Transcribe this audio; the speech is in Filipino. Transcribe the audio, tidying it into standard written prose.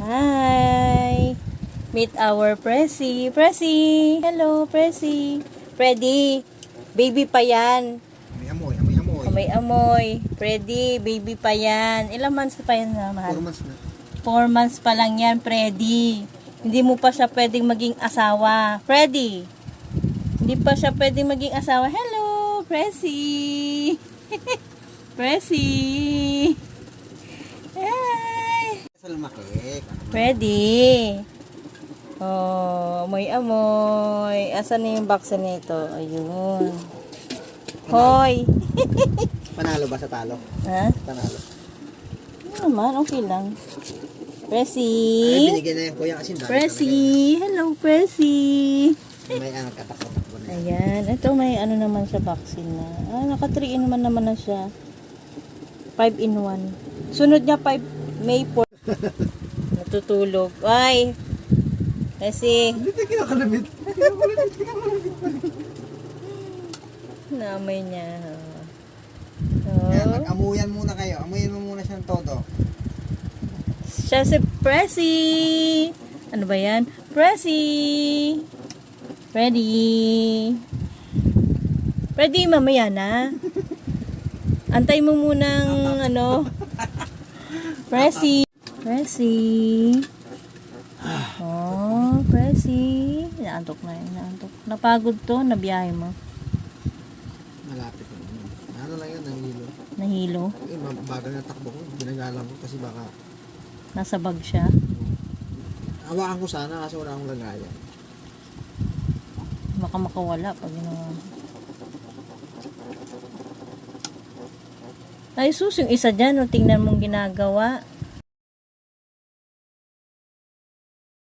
Hi! Meet our Presi. Presi! Hello, Presi. Freddy, baby pa yan. Amoy. May amoy. Freddy, baby pa yan. Ilang months pa yan, mahal? 4 months na. 4 months pa lang yan, Freddy. Hindi mo pa siya pwedeng maging asawa. Freddy! Hindi pa siya pwedeng maging asawa. Hello, Presi! Presi! Hi! Sa lumaki. Freddy! Oh, amoy. Asan na yung vaccine nito? Ayun. Hoy! Panalo ba sa talo? Ha? Panalo. Ano naman, okay lang. Presi! Ay, binigyan na yung kuya kasi dami Presi! Hello, Presi! talaga. May katakot-takot na. Ayan. Ito may ano naman siya vaccine na. Naka 3 in 1 naman na siya. 5 in 1. Sunod niya 5 May 4. Natutulog. Ay! Presi! Hindi tayo kinakalamit. Naamay niya. Kaya Oh. mag-amuyan muna kayo. Amuyan mo muna siya ng todo. Siya si Presi. Ano ba yan? Presi. Ready. Ready, mamaya na. Antay mo munang ano. Presi. Presi. Oh, Presi. Naantok na yun. Naantok. Napagod to. Nabiyahe mo. Malapit na. Ano lang yun, nahilo. Nahilo. Eh, bagal na takbo ko. Ginagalang ko kasi baka Nasa bag siya. hawakan ko sana kasi wala akong lagayan. Baka makawala pag ginawa. Ay sus, yung isa dyan, no, tingnan mong ginagawa.